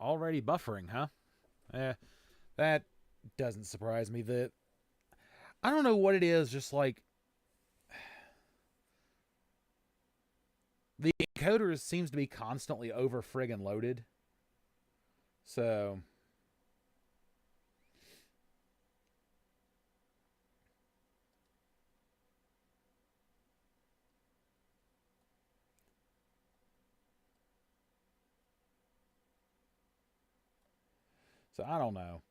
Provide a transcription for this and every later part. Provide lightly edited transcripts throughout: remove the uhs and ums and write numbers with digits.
Already buffering, huh? Eh, that doesn't surprise me. I don't know what it is, just like the encoder seems to be constantly over friggin' loaded. So, so I don't know.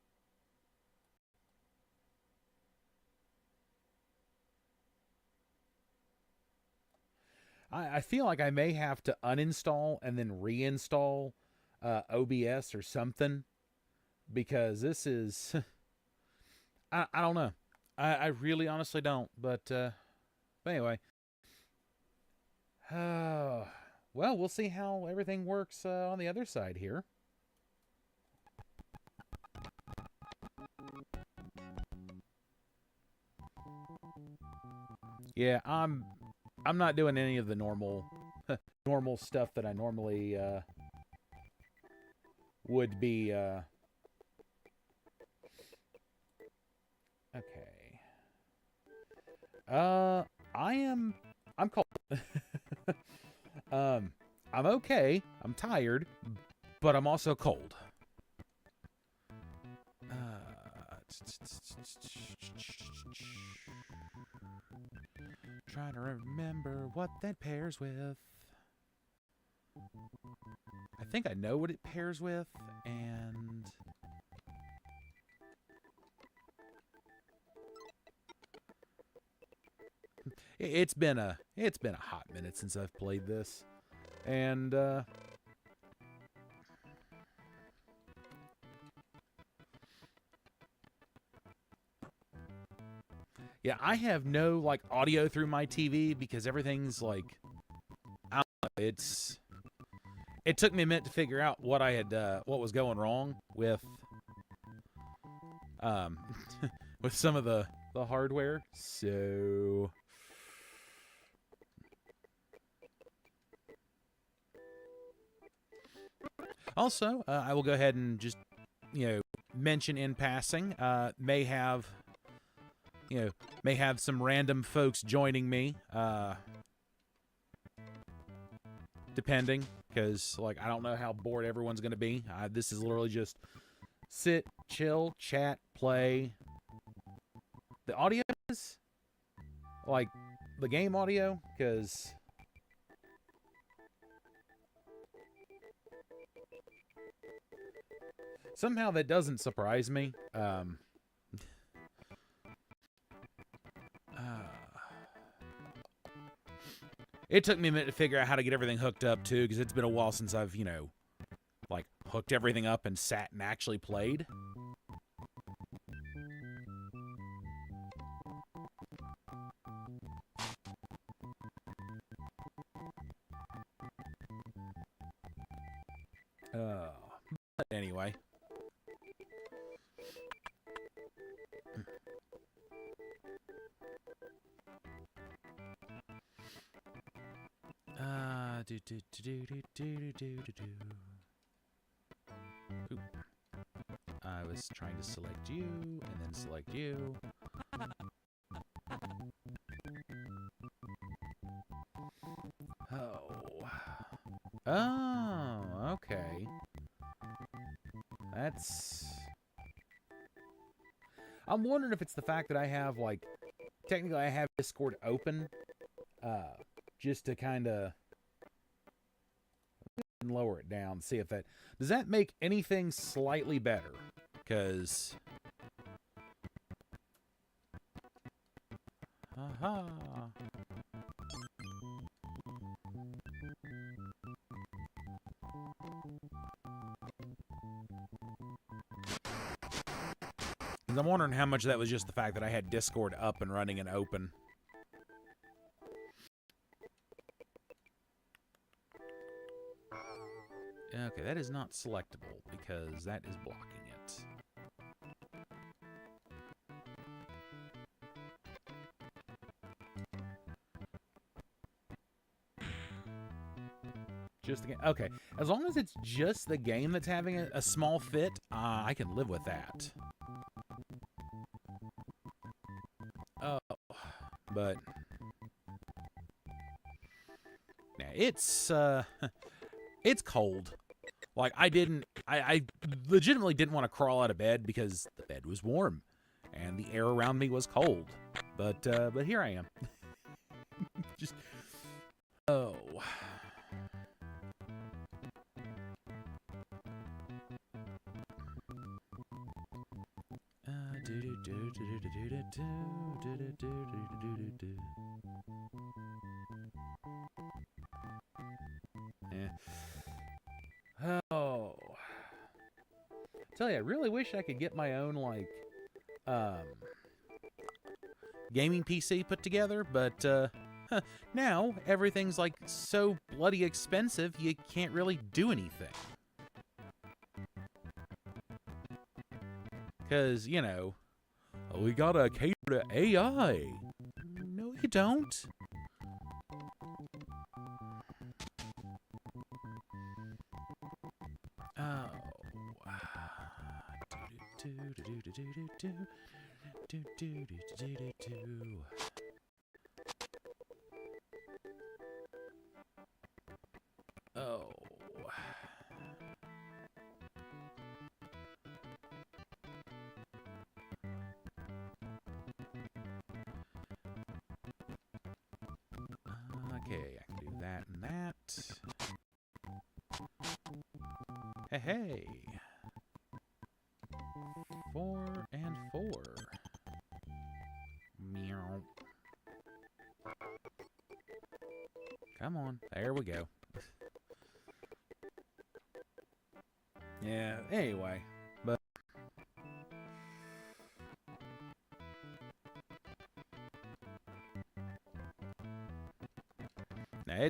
I feel like I may have to uninstall and then reinstall OBS or something because this is I don't know. I really honestly don't. But anyway, well, we'll see how everything works on the other side here. Yeah, I'm not doing any of the normal stuff that I normally would be. Okay. Uh, I am. I'm cold. um, I'm okay. I'm tired, but I'm also cold. Trying to remember what that pairs with. I think I know what it pairs with, and it's been a hot minute since I've played this, and yeah, I have no like audio through my TV because everything's like, I don't know, it took me a minute to figure out what was going wrong um with some of the hardware. So also, I will go ahead and just mention in passing, may have some random folks joining me, depending, because like I don't know how bored everyone's gonna be. This is literally just sit, chill, chat, play. The audio is like the game audio, because somehow that doesn't surprise me. It took me a minute to figure out how to get everything hooked up too, because it's been a while since I've like hooked everything up and sat and actually played. But anyway. Do do do do do do do do. Oop. I was trying to select you and then select you. Oh. Oh, okay. That's. I'm wondering if it's the fact that I have, like, technically I have Discord open, just to kind of lower it down, see if that. Does that make anything slightly better? Because. Aha. I'm wondering how much of that was just the fact that I had Discord up and running and open. Okay, that is not selectable because that is blocking it. Just the game. Okay, as long as it's just the game that's having a small fit, I can live with that. Oh, but yeah, it's cold. Like I legitimately didn't want to crawl out of bed because the bed was warm and the air around me was cold. But here I am. Just oh. Yeah. Oh. Tell you, I really wish I could get my own like gaming PC put together, but now everything's like so bloody expensive you can't really do anything. Cause, you know, we gotta cater to AI. No, you don't. Oh. Oh. Okay, I can do that and that. Hey, hey. 4 and 4. Meow. Come on. There we go. Yeah, anyway. But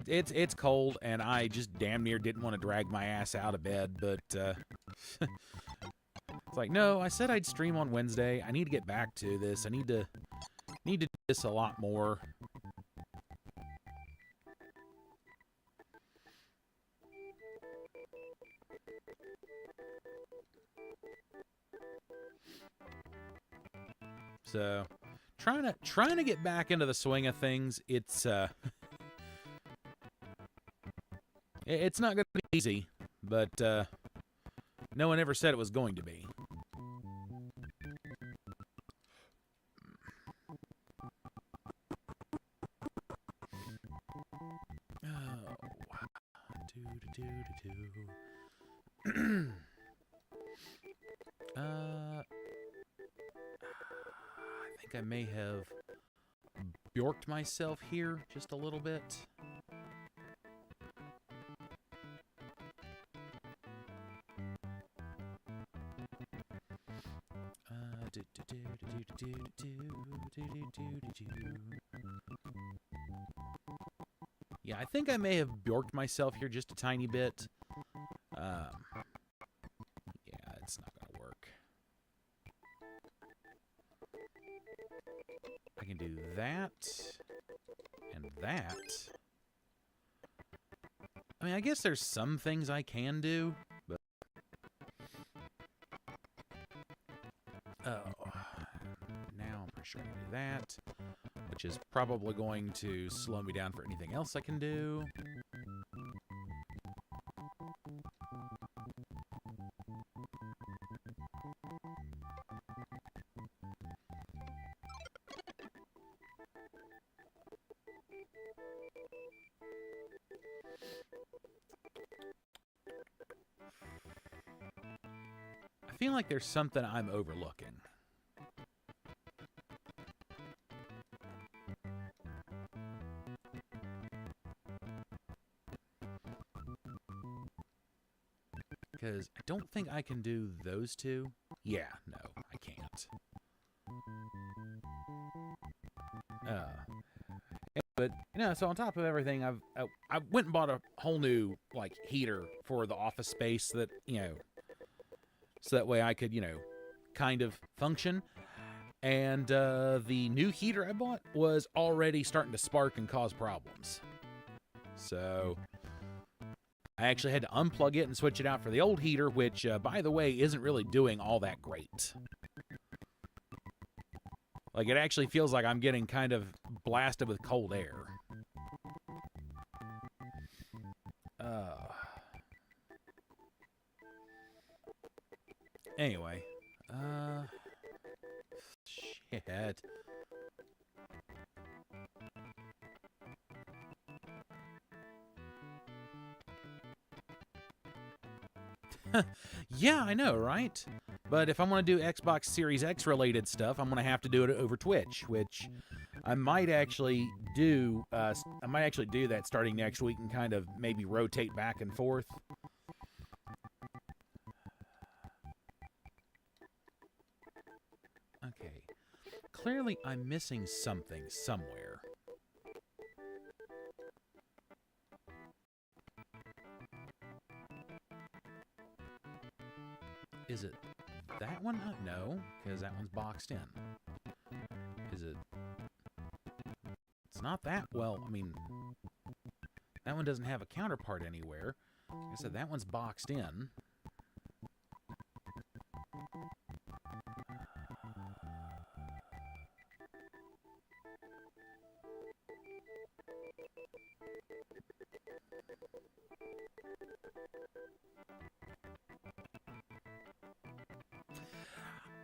it's cold, and I just damn near didn't want to drag my ass out of bed, but it's like, no, I said I'd stream on Wednesday. I need to get back to this. I need to do this a lot more. So, trying to get back into the swing of things. It's it's not going to be easy, but no one ever said it was going to be. I think I may have bjorked myself here just a little bit. Yeah, I think I may have bjorked myself here just a tiny bit. Yeah, it's not going to work. I can do that and that. I mean, I guess there's some things I can do, but... Oh. Now I'm pretty sure I can do that, which is probably going to slow me down for anything else I can do. I feel like there's something I'm overlooking. Because I don't think I can do those two. Yeah, no, I can't. But you know, so on top of everything, I went and bought a whole new like heater for the office space that, you know, so that way I could, you know, kind of function. And the new heater I bought was already starting to spark and cause problems. So I actually had to unplug it and switch it out for the old heater, which, by the way, isn't really doing all that great. Like, it actually feels like I'm getting kind of blasted with cold air. Anyway. Shit. Yeah, I know, right? But if I want to do Xbox Series X related stuff, I'm going to have to do it over Twitch, which I might actually do. I might actually do that starting next week and kind of maybe rotate back and forth. Okay. Clearly, I'm missing something somewhere. Is it that one? No, because that one's boxed in. Is it? It's not that. Well, I mean, that one doesn't have a counterpart anywhere. Like I said, that one's boxed in.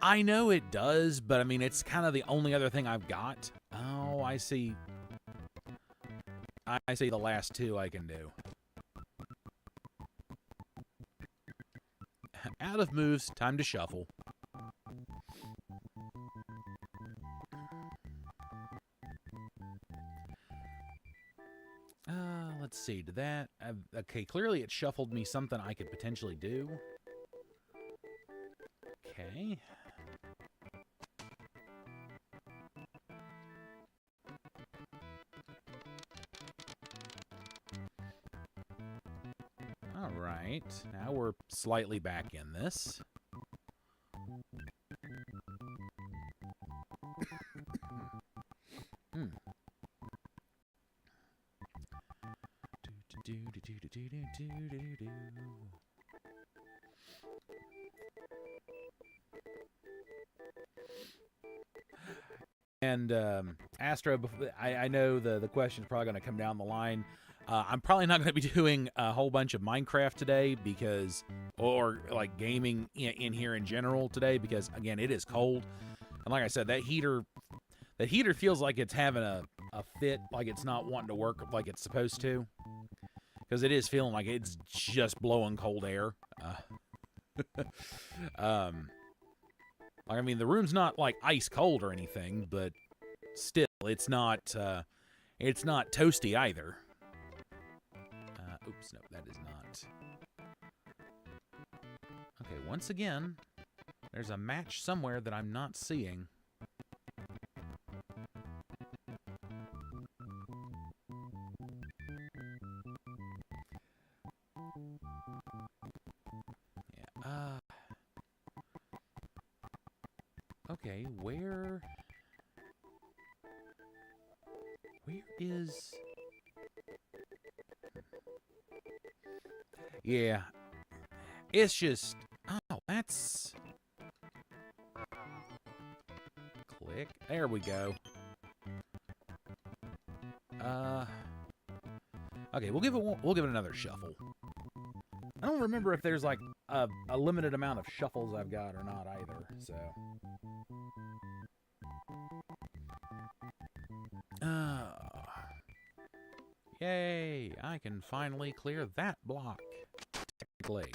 I know it does, but I mean, it's kind of the only other thing I've got. Oh, I see. I see the last two I can do. Out of moves, time to shuffle. Let's see, did that... okay, clearly it shuffled me something I could potentially do. Okay. Alright, now we're slightly back in this. And Astro, I know the question's probably going to come down the line. I'm probably not going to be doing a whole bunch of Minecraft today because, or like gaming in here in general today because, again, it is cold. And like I said, that heater feels like it's having a fit, like it's not wanting to work like it's supposed to. Because it is feeling like it's just blowing cold air. I mean, the room's not like ice cold or anything, but still, it's not toasty either. Oops, no, that is not. Okay, once again, there's a match somewhere that I'm not seeing. Yeah, okay, where is... Yeah, it's just... Oh, that's... Click. There we go. Okay, we'll give it another shuffle. I don't remember if there's like a limited amount of shuffles I've got or not either, so... Yay! I can finally clear that block. Technically.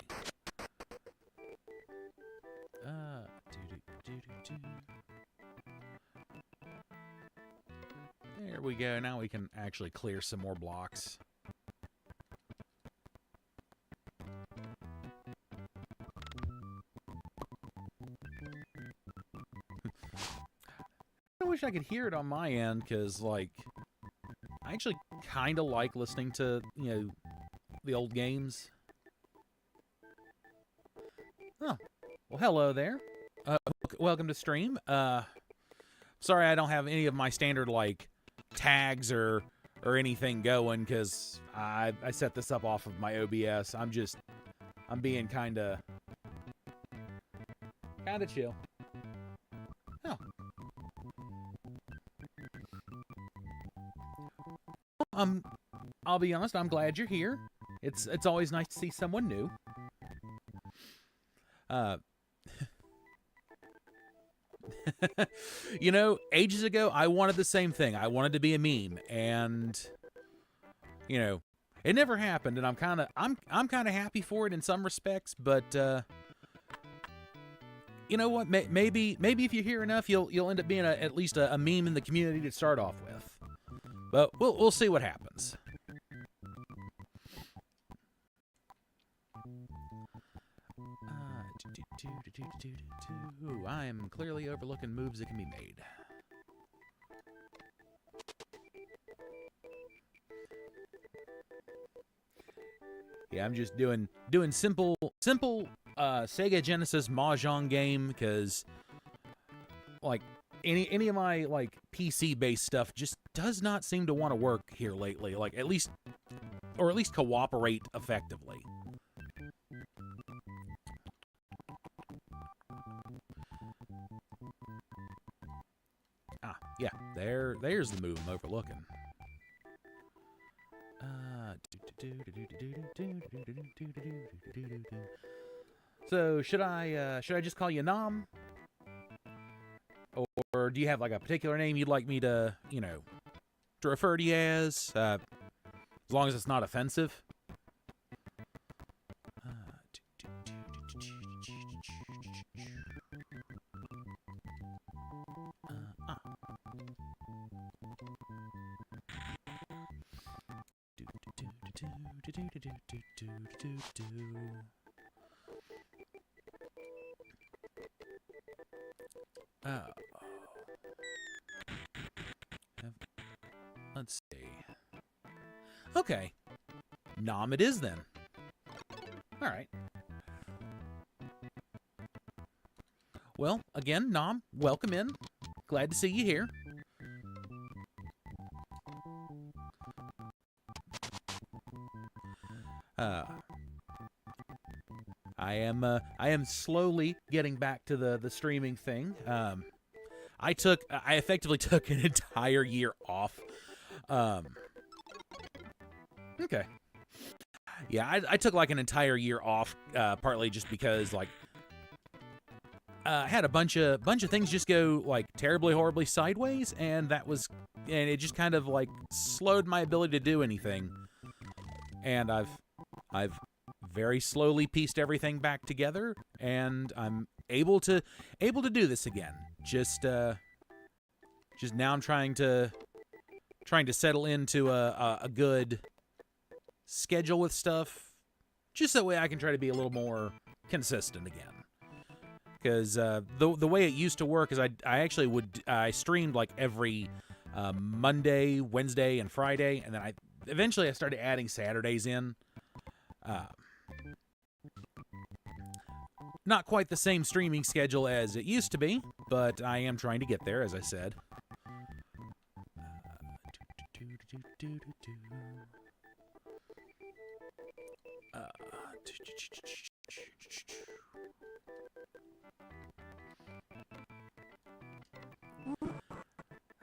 There we go. Now we can actually clear some more blocks. I wish I could hear it on my end, because, like, I actually kind of like listening to, you know, the old games. Oh, well, hello there. Welcome to stream. Sorry I don't have any of my standard, like, tags or or anything going because I set this up off of my OBS. I'm being kind of chill. Oh. I'll be honest, I'm glad you're here. It's always nice to see someone new. You know, ages ago I wanted the same thing. I wanted to be a meme, and you know, it never happened, and I'm kind of happy for it in some respects, but you know what? Maybe if you're here enough, you'll end up being at least a meme in the community to start off with. But we'll see what happens. I am clearly overlooking moves that can be made. Yeah, I'm just doing simple Sega Genesis Mahjong game because like any of my like PC based stuff just does not seem to want to work here lately. Like at least cooperate effectively. Ah, yeah, there's the move I'm overlooking. So should I just call you Nam? Or do you have like a particular name you'd like me to, to refer to you as long as it's not offensive? Let's see. Okay. Nam it is then. All right. Well, again, Nam, welcome in. Glad to see you here. I am slowly getting back to the streaming thing. I effectively took an entire year off. Okay. Yeah, I took like an entire year off, partly just because like I had a bunch of things just go like terribly, horribly sideways, and it just kind of like slowed my ability to do anything. And I've very slowly pieced everything back together, and I'm able to do this again. Just now I'm trying to settle into a good schedule with stuff, just that way I can try to be a little more consistent again. Because the way it used to work is I streamed like every Monday, Wednesday, and Friday, and then eventually I started adding Saturdays in. Not quite the same streaming schedule as it used to be, but I am trying to get there, as I said.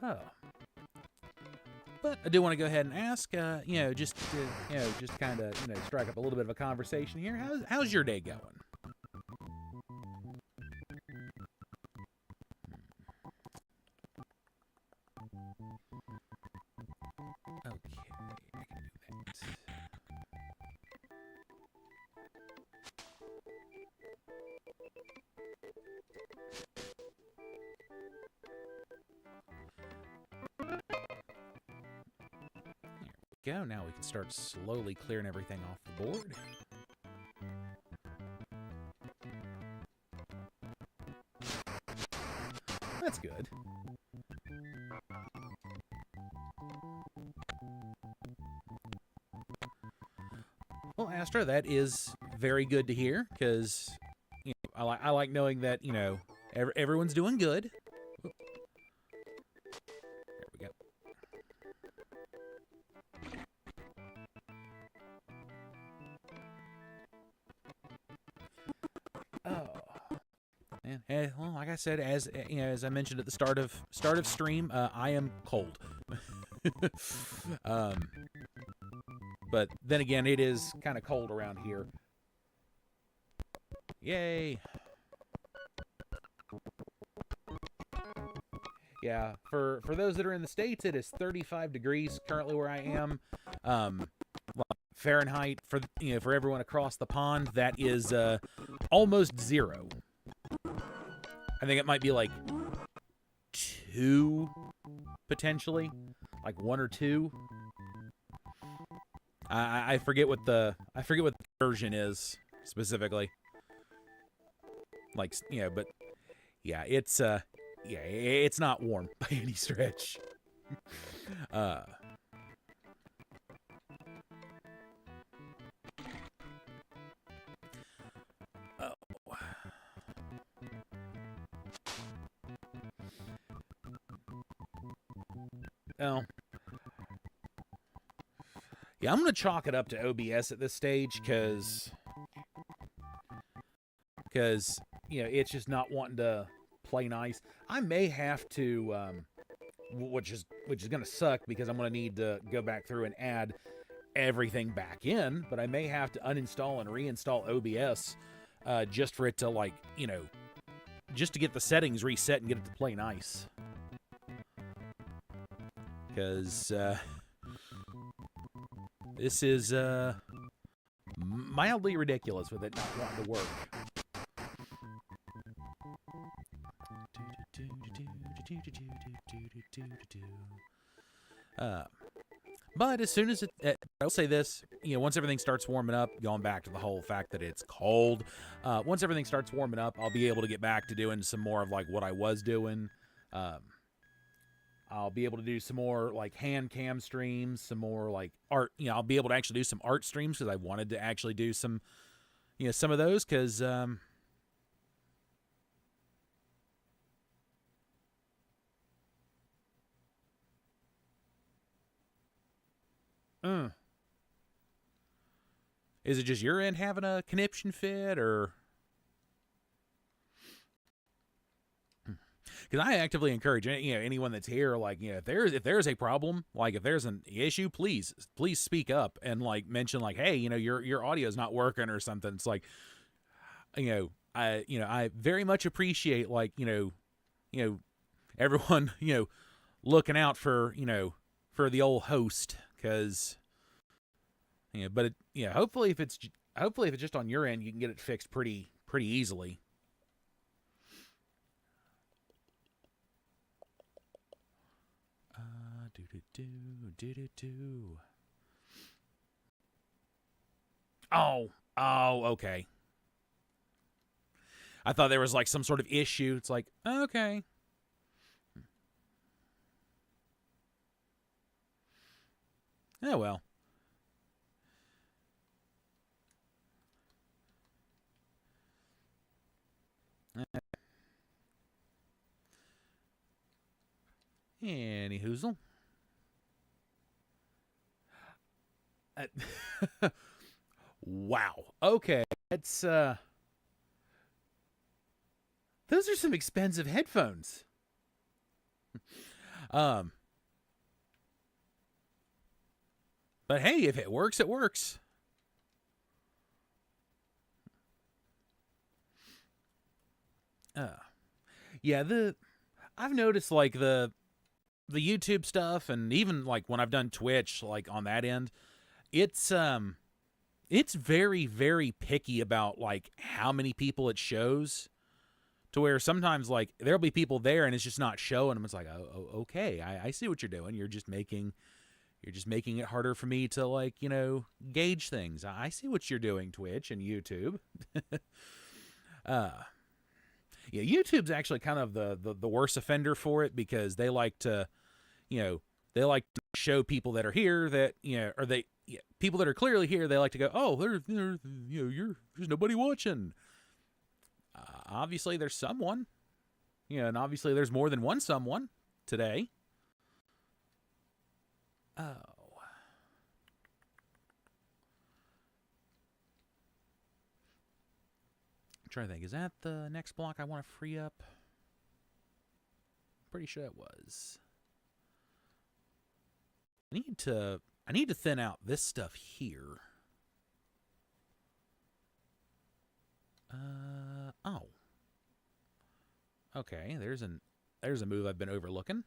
Oh. But I do want to go ahead and ask, just kind of, strike up a little bit of a conversation here. How's your day going? Okay, I can do that. Go. Now we can start slowly clearing everything off the board. That's good. Well, Astra, that is very good to hear, because I like knowing that everyone's doing good. There we go. said, as you know, as I mentioned at the start of stream, I am cold. But then again, it is kind of cold around here. Yay! Yeah, for those that are in the States, it is 35 degrees currently where I am. Fahrenheit for for everyone across the pond, that is almost 0. I think it might be like 2 potentially, like 1 or 2. I forget what the version is specifically. Like, but yeah, it's it's not warm by any stretch. Oh. Well, yeah, I'm going to chalk it up to OBS at this stage because it's just not wanting to play nice. I may have to, which is going to suck because I'm going to need to go back through and add everything back in, but I may have to uninstall and reinstall OBS just for it to, like, just to get the settings reset and get it to play nice. Because this is mildly ridiculous with it not wanting to work. But as soon as I'll say this, once everything starts warming up, going back to the whole fact that it's cold, once everything starts warming up, I'll be able to get back to doing some more of like what I was doing. I'll be able to do some more like hand cam streams, some more like art. I'll be able to actually do some art streams because I wanted to actually do some, some of those because, is it just your end having a conniption fit, or? Because I actively encourage anyone that's here, like, if there's a problem, like if there's an issue, please speak up and like mention like, hey, your audio's not working or something. It's like, I very much appreciate like everyone looking out for for the old host, because but hopefully if it's just on your end, you can get it fixed pretty easily. Oh, okay. I thought there was like some sort of issue. It's like, okay. Oh, well. Any hoozle. Wow. Okay. It's those are some expensive headphones. But hey, if it works, it works. Yeah, I've noticed like the YouTube stuff, and even like when I've done Twitch, like on that end, it's very, very picky about like how many people it shows, to where sometimes like there'll be people there and it's just not showing them. It's like, oh okay, I see what you're doing. You're just making it harder for me to like gauge things. I see what you're doing, Twitch and YouTube. Yeah, YouTube's actually kind of the worst offender for it, because they like to show people that are here that or people that are clearly here. They like to go, oh, there's nobody watching. Obviously there's someone, and obviously there's more than one someone today. Oh. I'm trying to think, is that the next block I want to free up? Pretty sure it was. I need to thin out this stuff here. Oh. Okay, there's a move I've been overlooking.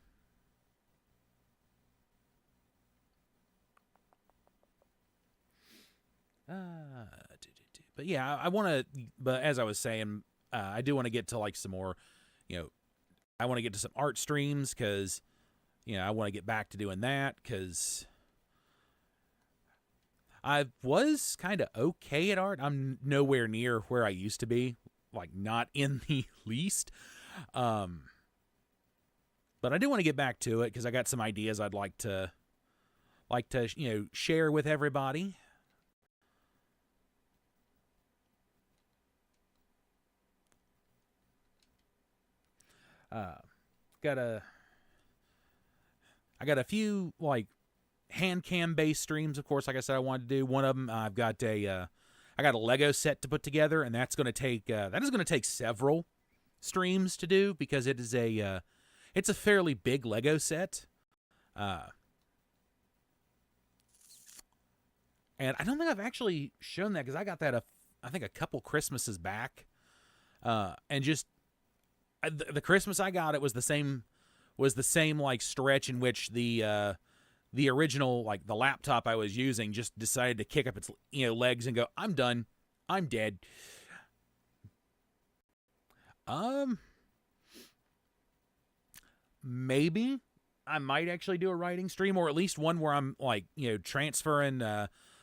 But yeah, I want to. But as I was saying, I do want to get to like some more. I want to get to some art streams because, I want to get back to doing that because I was kind of okay at art. I'm nowhere near where I used to be, like not in the least. But I do want to get back to it because I got some ideas I'd like to share with everybody. I got a few like hand cam based streams. Of course, like I said, I wanted to do one of them. I got a Lego set to put together, and that's going to take several streams to do because it is it's a fairly big Lego set. And I don't think I've actually shown that because I got that I think a couple Christmases back. And just the Christmas I got it was the same like stretch in which the original, like the laptop I was using, just decided to kick up its legs and go, I'm done, I'm dead. Maybe I might actually do a writing stream, or at least one where I'm like transferring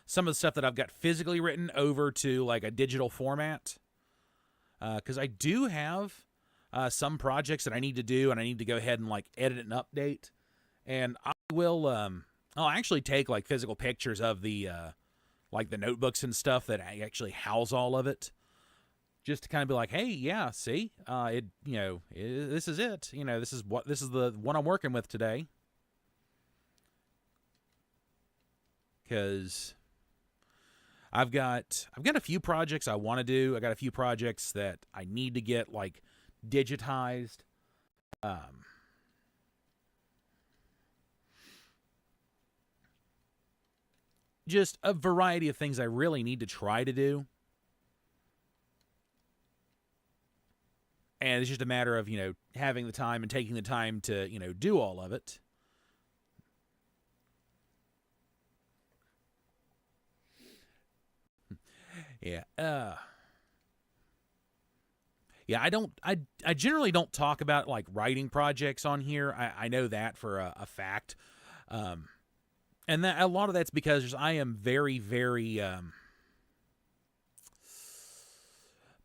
some of the stuff that I've got physically written over to like a digital format, because I do have some projects that I need to do, and I need to go ahead and like edit and update. And I will, I'll actually take like physical pictures of the like the notebooks and stuff that I actually house all of it, just to kind of be like, hey, yeah, see, this is it. This is the one I'm working with today. Because I've got a few projects I want to do. I got a few projects that I need to get like digitized. Just a variety of things I really need to try to do. And it's just a matter of, having the time and taking the time to, do all of it. Yeah. Yeah, I generally don't talk about like writing projects on here. I know that for a fact. And that a lot of that's because I am very, very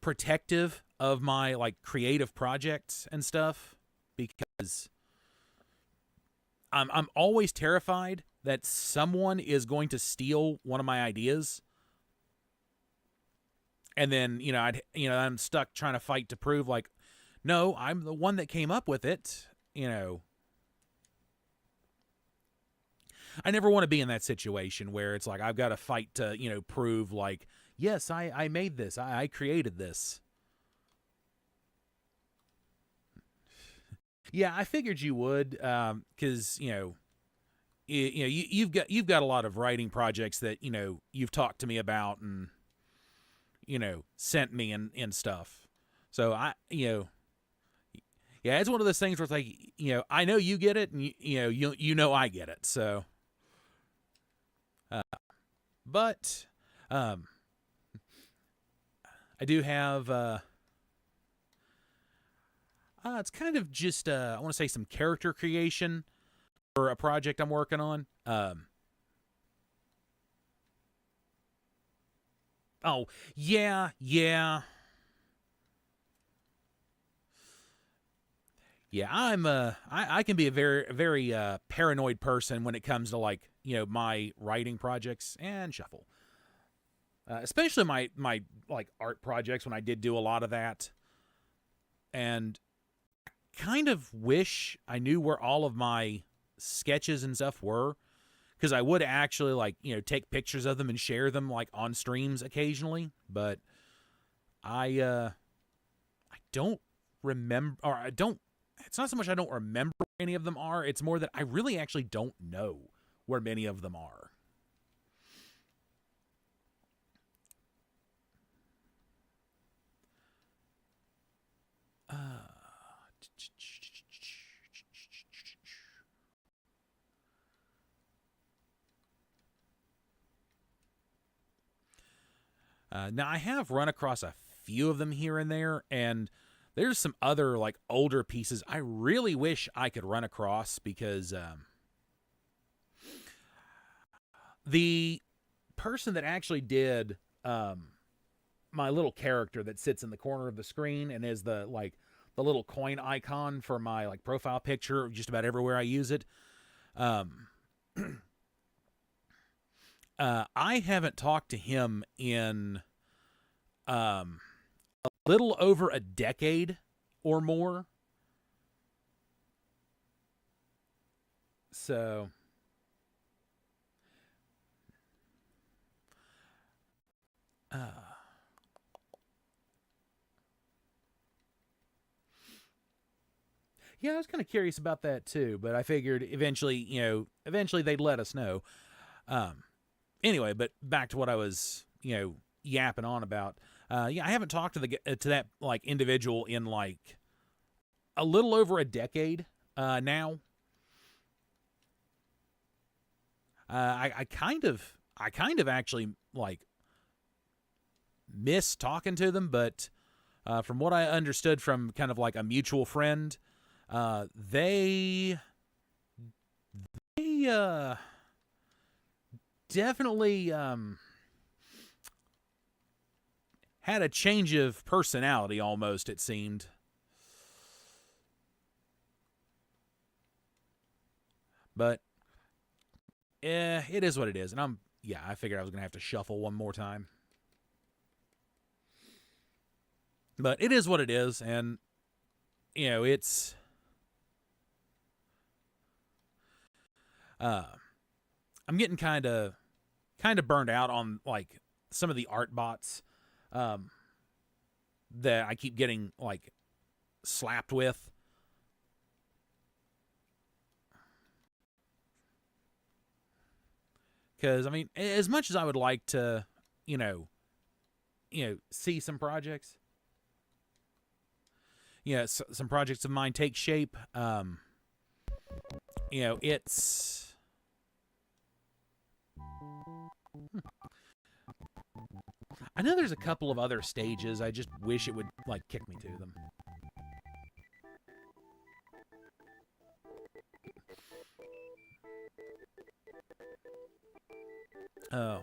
protective of my like creative projects and stuff, because I'm always terrified that someone is going to steal one of my ideas. And then, I'm stuck trying to fight to prove like, no, I'm the one that came up with it, I never want to be in that situation where it's like I've got to fight to, prove like, yes, I made this. I created this. Yeah, I figured you would, because you've got a lot of writing projects that you've talked to me about and sent me and stuff. So yeah, it's one of those things where it's like I know you get it, and I get it. So, but I do have. It's kind of just I want to say some character creation for a project I'm working on. Oh, yeah. Yeah, I can be a very, very paranoid person when it comes to like, my writing projects and shuffle. Especially my like art projects when I did do a lot of that. And kind of wish I knew where all of my sketches and stuff were, because I would actually like take pictures of them and share them like on streams occasionally, but I don't remember, or I don't it's not so much I don't remember where any of them are. It's more that I really actually don't know where many of them are. Now, I have run across a few of them here and there, and there's some other, like, older pieces I really wish I could run across because the person that actually did my little character that sits in the corner of the screen and is the little coin icon for my, like, profile picture just about everywhere I use it, I haven't talked to him in a little over a decade or more. So yeah, I was kind of curious about that too, but I figured eventually they'd let us know. Anyway, but back to what I was, yapping on about. Yeah, I haven't talked to that like individual in like a little over a decade now. I kind of actually like miss talking to them, but from what I understood from kind of like a mutual friend, they definitely had a change of personality almost, it seemed. But it is what it is. And I figured I was going to have to shuffle one more time. But it is what it is, and it's I'm getting kind of burned out on like some of the art bots that I keep getting like slapped with. Because I mean, as much as I would like to, see some projects, some projects of mine take shape. It's I know there's a couple of other stages. I just wish it would like kick me to them. Oh.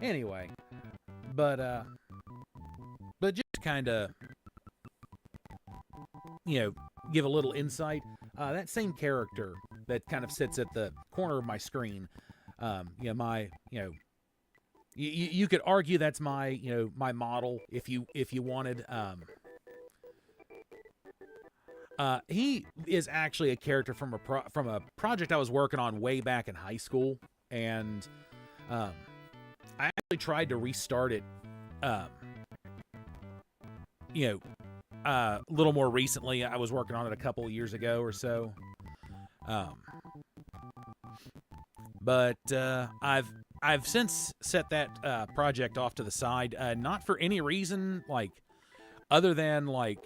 Anyway, but just kind of give a little insight. That same character that kind of sits at the corner of my screen, you could argue that's my my model if you wanted. He is actually a character from a project I was working on way back in high school, and I actually tried to restart it. A little more recently. I was working on it a couple of years ago or so. But I've since set that project off to the side, not for any reason like other than like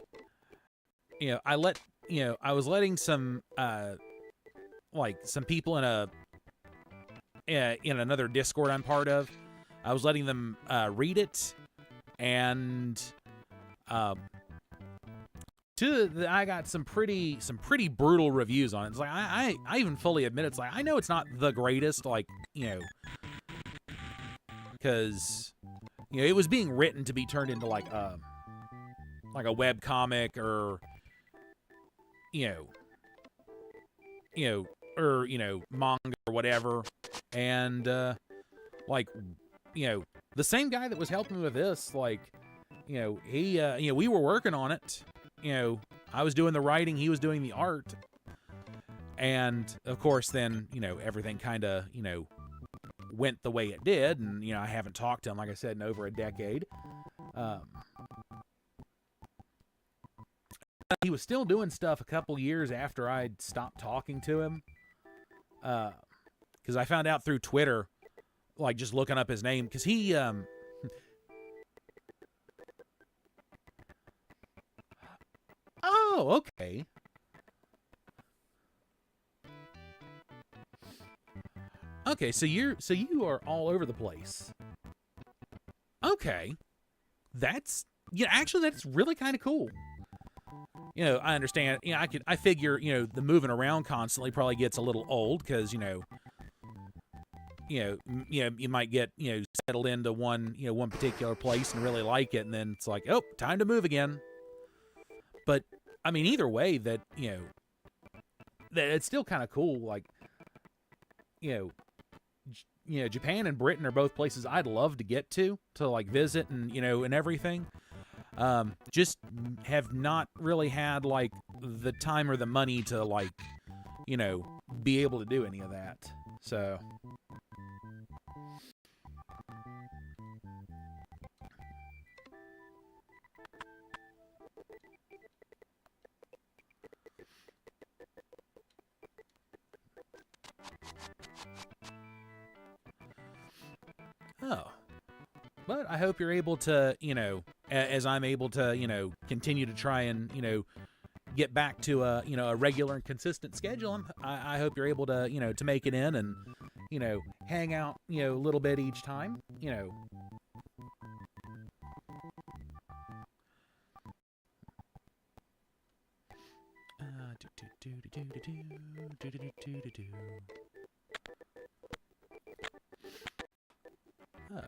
I was letting some some people in another Discord I'm part of. I was letting them read it, and I got some pretty brutal reviews on it. It's like I even fully admit it's like I know it's not the greatest, like because it was being written to be turned into like a web comic or manga or whatever, and the same guy that was helping me with this, like he we were working on it. I was doing the writing, he was doing the art, And of course, then, everything kind of, went the way it did. And, I haven't talked to him, like I said, in over a decade. He was still doing stuff a couple years after I'd stopped talking to him. Because I found out through Twitter, like just looking up his name, because he, oh, okay. Okay, so you are all over the place. Okay. Actually that's really kind of cool. I understand, I figure, the moving around constantly probably gets a little old because, you might get, settled into one particular place and really like it, and then it's like, oh, time to move again. But I mean, either way, that that it's still kind of cool. Like, Japan and Britain are both places I'd love to get to like visit and and everything. Just have not really had like the time or the money to like be able to do any of that. So. Oh, but I hope you're able to, as I'm able to, continue to try and, get back to a regular and consistent schedule. I hope you're able to, to make it in and, hang out, a little bit each time, Oh.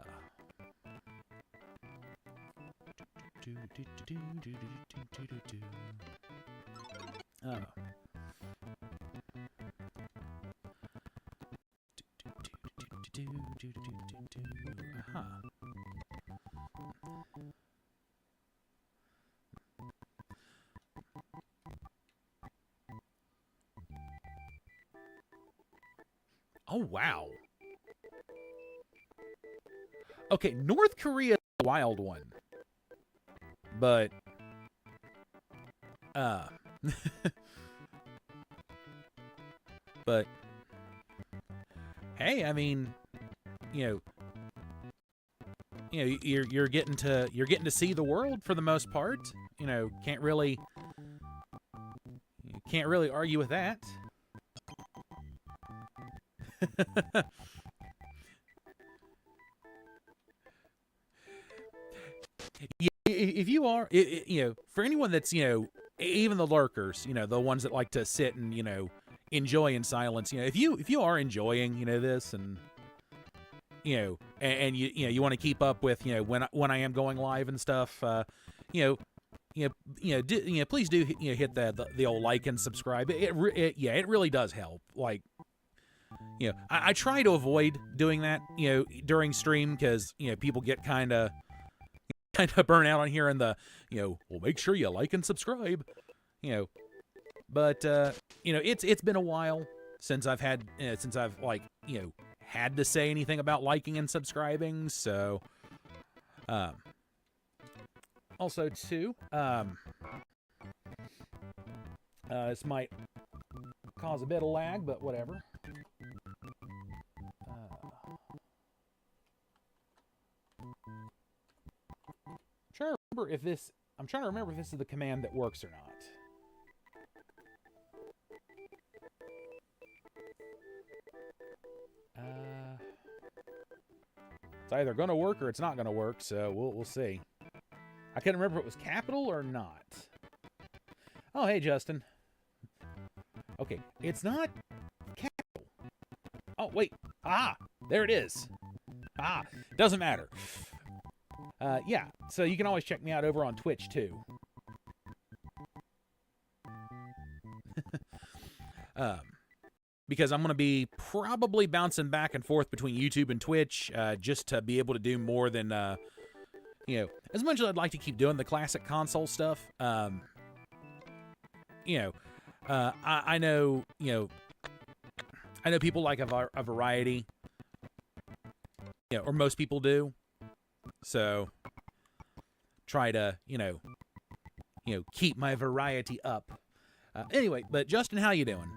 Uh-huh. Oh, wow. Okay, North Korea is a wild one. But but hey, I mean, you're getting to see the world for the most part. Can't really argue with that. If you are, for anyone that's, even the lurkers, the ones that like to sit and, enjoy in silence, if you are enjoying, this and, and you want to keep up with, when I am going live and stuff, please do, hit the old like and subscribe. It really does help. Like, I try to avoid doing that, during stream because, people get kind of burn out on hearing the, well, make sure you like and subscribe, but, it's been a while since I've had to say anything about liking and subscribing. So, also too, this might cause a bit of lag, but whatever. I'm trying to remember if this is the command that works or not. It's either going to work or it's not going to work, so we'll see. I can't remember if it was capital or not. Oh, hey, Justin. Okay, it's not capital. Oh, wait. Ah, there it is. Ah, doesn't matter. Yeah, so you can always check me out over on Twitch, too. Because I'm going to be probably bouncing back and forth between YouTube and Twitch, just to be able to do more than, as much as I'd like to keep doing the classic console stuff, I know, I know people like a variety, or most people do. So try to, keep my variety up. Anyway, but Justin, how you doing?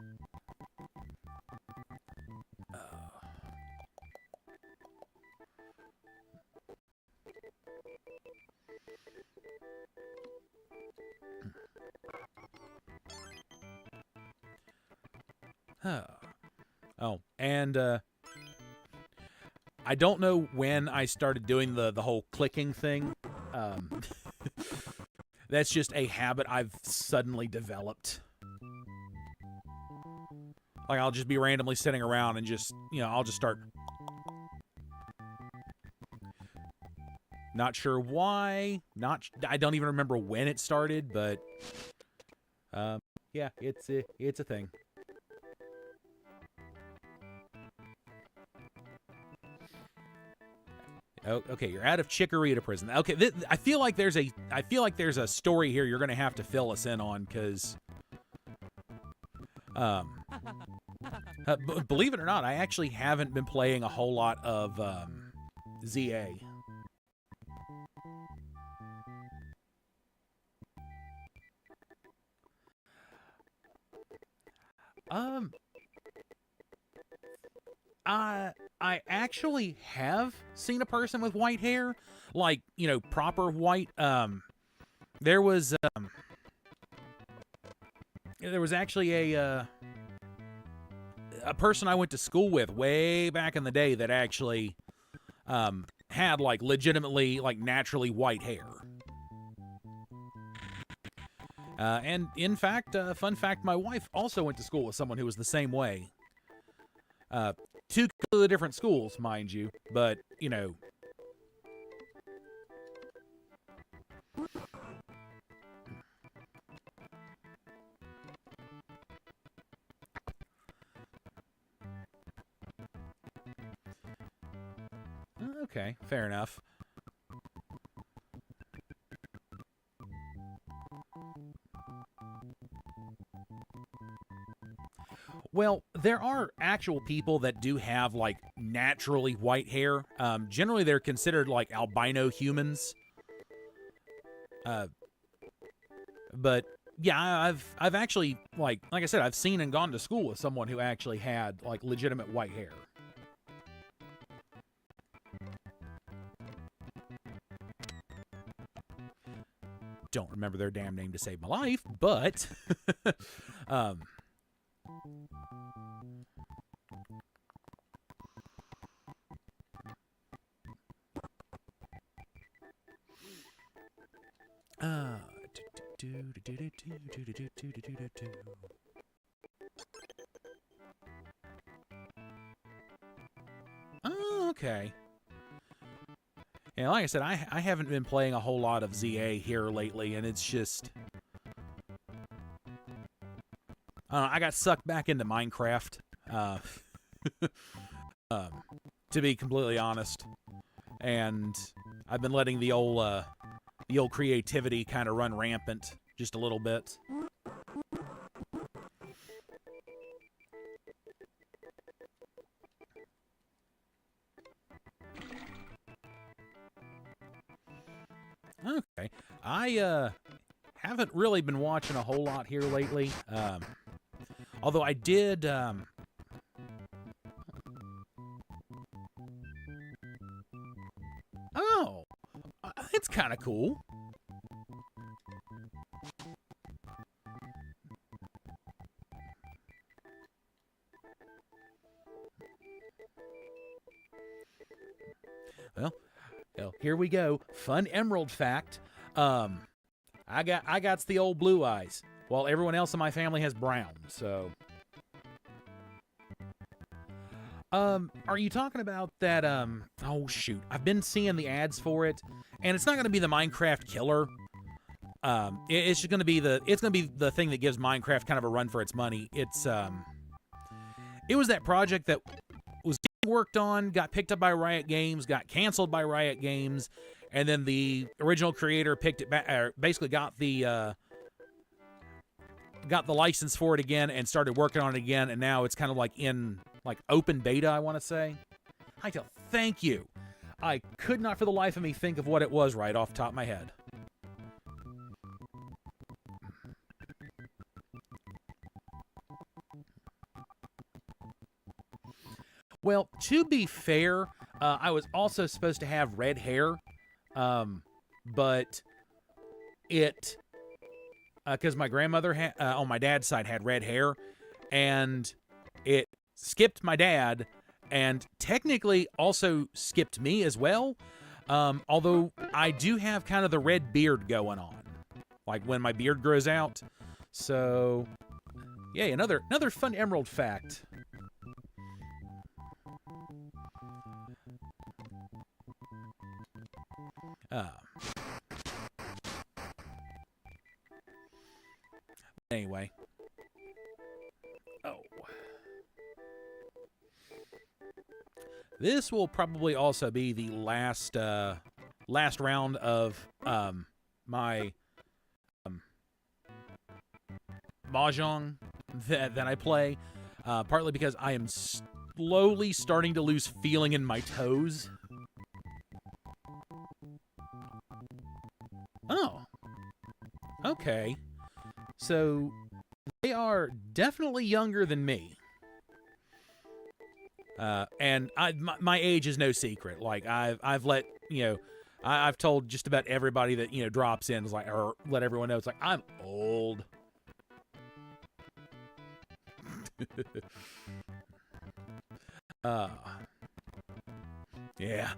Oh, and I don't know when I started doing the whole clicking thing. That's just a habit I've suddenly developed. Like, I'll just be randomly sitting around and just, I'll just start. Not sure why. I don't even remember when it started, but yeah, it's a thing. Oh, okay, you're out of Chikorita prison. Okay, I feel like there's a story here you're gonna have to fill us in on, because believe it or not, I actually haven't been playing a whole lot of ZA. I actually have seen a person with white hair, like, proper white. There was actually a person I went to school with way back in the day that actually had, like, legitimately, like, naturally white hair. And in fact, fun fact, my wife also went to school with someone who was the same way. Two completely different schools, mind you, but, Okay, fair enough. Well, there are actual people that do have, like, naturally white hair. Generally, they're considered, like, albino humans. But yeah, I've actually, like I said, I've seen and gone to school with someone who actually had, like, legitimate white hair. Don't remember their damn name to save my life, but Oh, okay. And like I said, I haven't been playing a whole lot of ZA here lately, and it's just, I got sucked back into Minecraft. To be completely honest, and I've been letting the old creativity kind of run rampant just a little bit. Okay, I haven't really been watching a whole lot here lately. Although I did. Oh, it's kind of cool. Well, here we go. Fun Emerald fact. I got the old blue eyes, while everyone else in my family has brown. So, are you talking about that? Oh shoot, I've been seeing the ads for it, and it's not going to be the Minecraft killer. It's just going to be the thing that gives Minecraft kind of a run for its money. It was that project that was worked on, got picked up by Riot Games, got canceled by Riot Games, and then the original creator picked it back, basically got the got the license for it again and started working on it again, and now it's kind of like in like open beta, I want to say. Hytale, thank you. I could not for the life of me think of what it was right off the top of my head. Well, to be fair, I was also supposed to have red hair, but it, because my grandmother on my dad's side had red hair, and it skipped my dad, and technically also skipped me as well, although I do have kind of the red beard going on, like when my beard grows out. So, yeah, another fun Emerald fact. Anyway. Oh. This will probably also be the last round of my Mahjong that I play, partly because I am slowly starting to lose feeling in my toes. Oh. Okay. So, they are definitely younger than me. And my age is no secret. Like, I've let, I've told just about everybody that, drops in, is like, or let everyone know, it's like, I'm old. Yeah.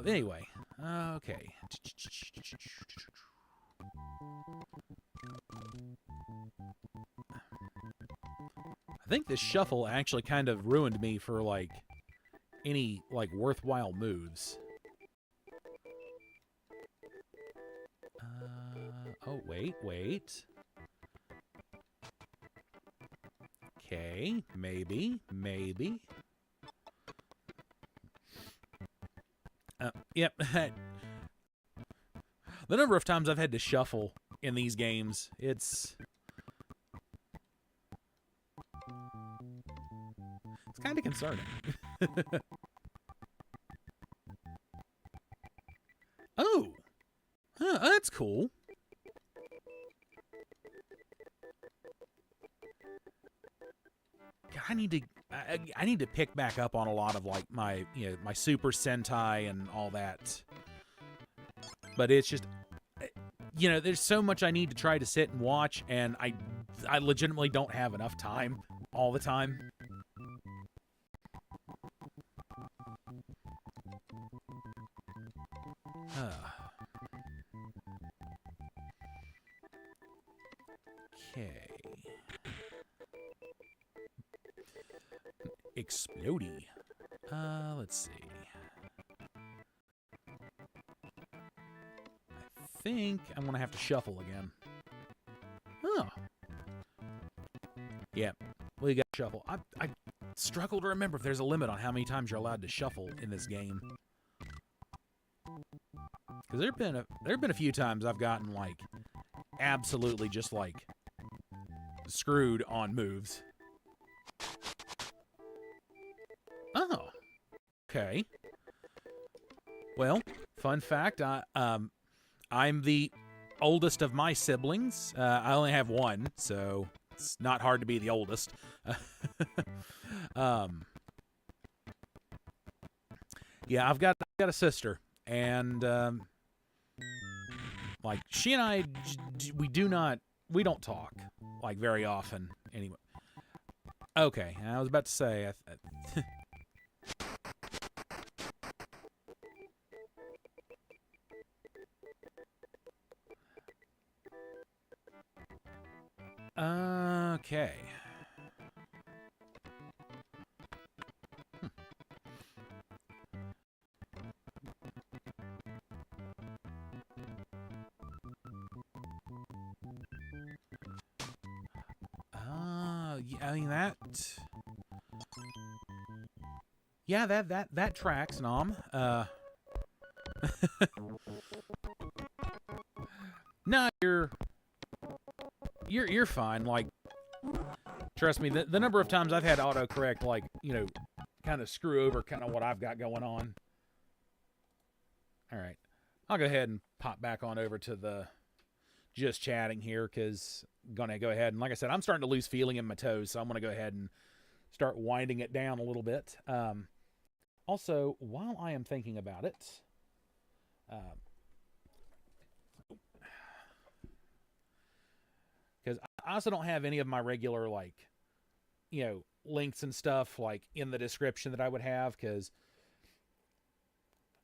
Anyway. Okay. I think this shuffle actually kind of ruined me for, like, any, like, worthwhile moves. Oh, wait. Okay, maybe. Yep. The number of times I've had to shuffle in these games, it's kind of concerning. Oh, that's cool. God, I need to pick back up on a lot of, like, my my Super Sentai and all that. But it's just, there's so much I need to try to sit and watch, and I legitimately don't have enough time all the time. Okay. Explodey. Let's see. I think I'm going to have to shuffle again. Oh. Yeah, we got to shuffle. I struggle to remember if there's a limit on how many times you're allowed to shuffle in this game. Because there've been a few times I've gotten, like, absolutely just, like, screwed on moves. Oh. Okay. Well, fun fact, I'm the oldest of my siblings. I only have one, so it's not hard to be the oldest. Yeah, I've got a sister, and like, she and I, we don't talk, like, very often. Anyway. Okay, I was about to say, okay. I mean, yeah, that tracks, Nom. No, you're you're fine. Like, trust me, the number of times I've had autocorrect, like, kind of screw over kind of what I've got going on. All right. I'll go ahead and pop back on over to the just chatting here, because I'm going to go ahead and, like I said, I'm starting to lose feeling in my toes, so I'm going to go ahead and start winding it down a little bit. Also, while I am thinking about it, because I also don't have any of my regular, like, links and stuff, like, in the description that I would have, because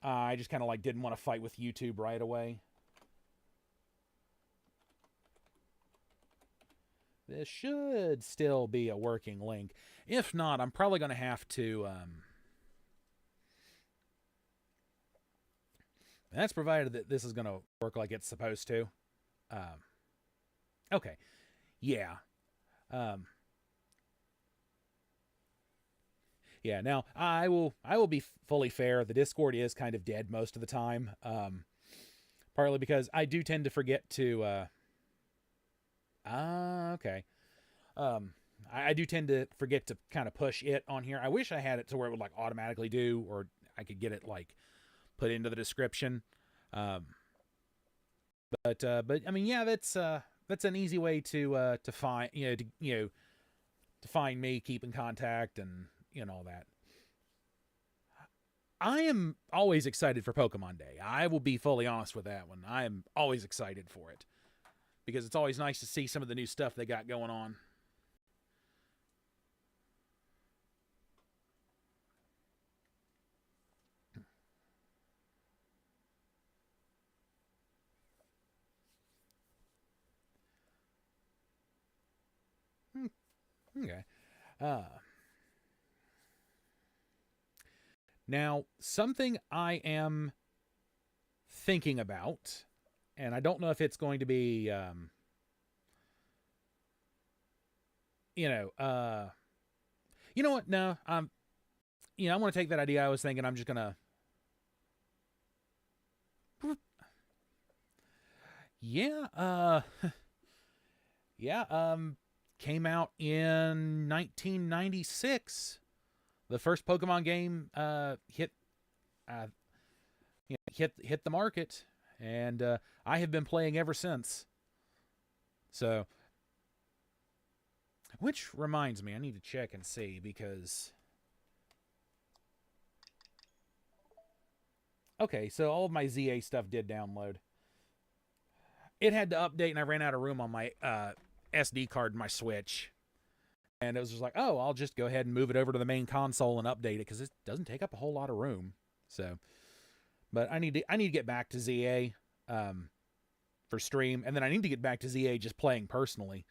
I just kind of, like, didn't want to fight with YouTube right away. This should still be a working link. If not, I'm probably going to have to... that's provided that this is going to work like it's supposed to. Okay. Yeah. Yeah, now, I will be fully fair. The Discord is kind of dead most of the time. Partly because I do tend to forget to... okay. I do tend to forget to kind of push it on here. I wish I had it to where it would, like, automatically do, or I could get it, like, put into the description. But I mean, yeah, that's an easy way to find, to find me, keep in contact, and, all that. I am always excited for Pokemon Day. I will be fully honest with that one. I am always excited for it, because it's always nice to see some of the new stuff they got going on. Okay. Now, something I am thinking about, and I don't know if it's going to be, you know what? No, I'm going to take that idea I was thinking. I'm just going to, yeah, yeah, came out in 1996. The first Pokemon game hit the market, and I have been playing ever since. So, which reminds me, I need to check and see, because okay, so all of my ZA stuff did download. It had to update, and I ran out of room on my SD card in my Switch. And it was just like, oh, I'll just go ahead and move it over to the main console and update it, because it doesn't take up a whole lot of room. So, but I need to get back to ZA for stream, and then I need to get back to ZA just playing personally.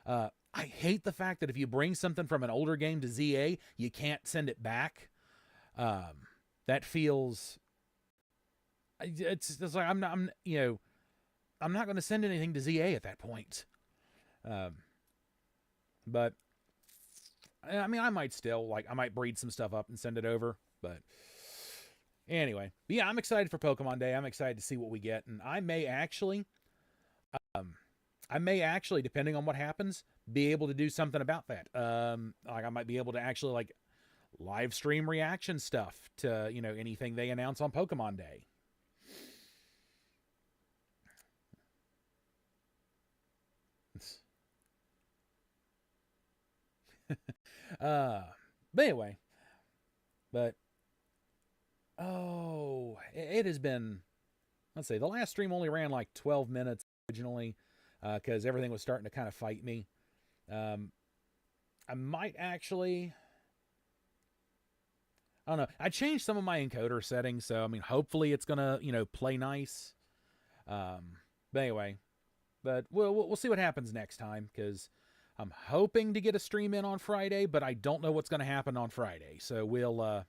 I hate the fact that if you bring something from an older game to ZA, you can't send it back. That feels, it's like I'm not going to send anything to ZA at that point. But I mean, I might still, like, I might breed some stuff up and send it over, but anyway. But yeah, I'm excited for Pokemon Day. I'm excited to see what we get, and I may actually, depending on what happens, be able to do something about that. Like, I might be able to actually, like, live stream reaction stuff to, anything they announce on Pokemon Day. But anyway, it has been, let's say, the last stream only ran like 12 minutes originally, because everything was starting to kind of fight me. I might actually, I don't know, I changed some of my encoder settings, so I mean, hopefully it's gonna, play nice. But anyway, but we'll see what happens next time, because I'm hoping to get a stream in on Friday, but I don't know what's going to happen on Friday. So we'll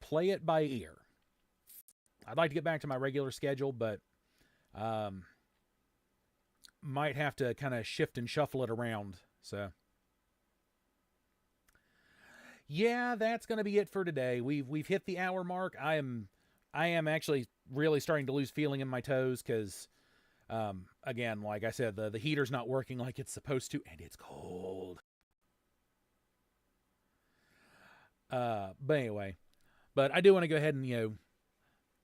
play it by ear. I'd like to get back to my regular schedule, but might have to kind of shift and shuffle it around. So yeah, that's going to be it for today. We've hit the hour mark. I am actually really starting to lose feeling in my toes, because Again, like I said, the heater's not working like it's supposed to, and it's cold. But anyway, but I do want to go ahead and,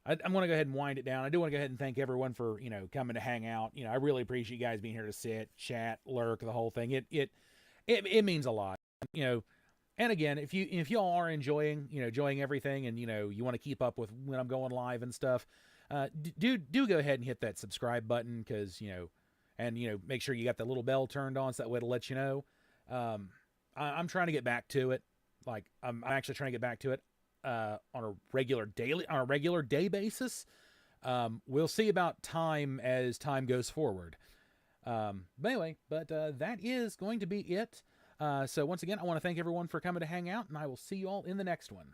I'm going to go ahead and wind it down. I do want to go ahead and thank everyone for, coming to hang out. I really appreciate you guys being here to sit, chat, lurk, the whole thing. It means a lot, and again, if y'all are enjoying everything, and you want to keep up with when I'm going live and stuff, do go ahead and hit that subscribe button, because and make sure you got the little bell turned on, so that way it'll let you know. I'm trying to get back to it. Like I'm actually trying to get back to it on a regular day basis. We'll see about time as time goes forward. But anyway, that is going to be it. So once again, I want to thank everyone for coming to hang out, and I will see you all in the next one.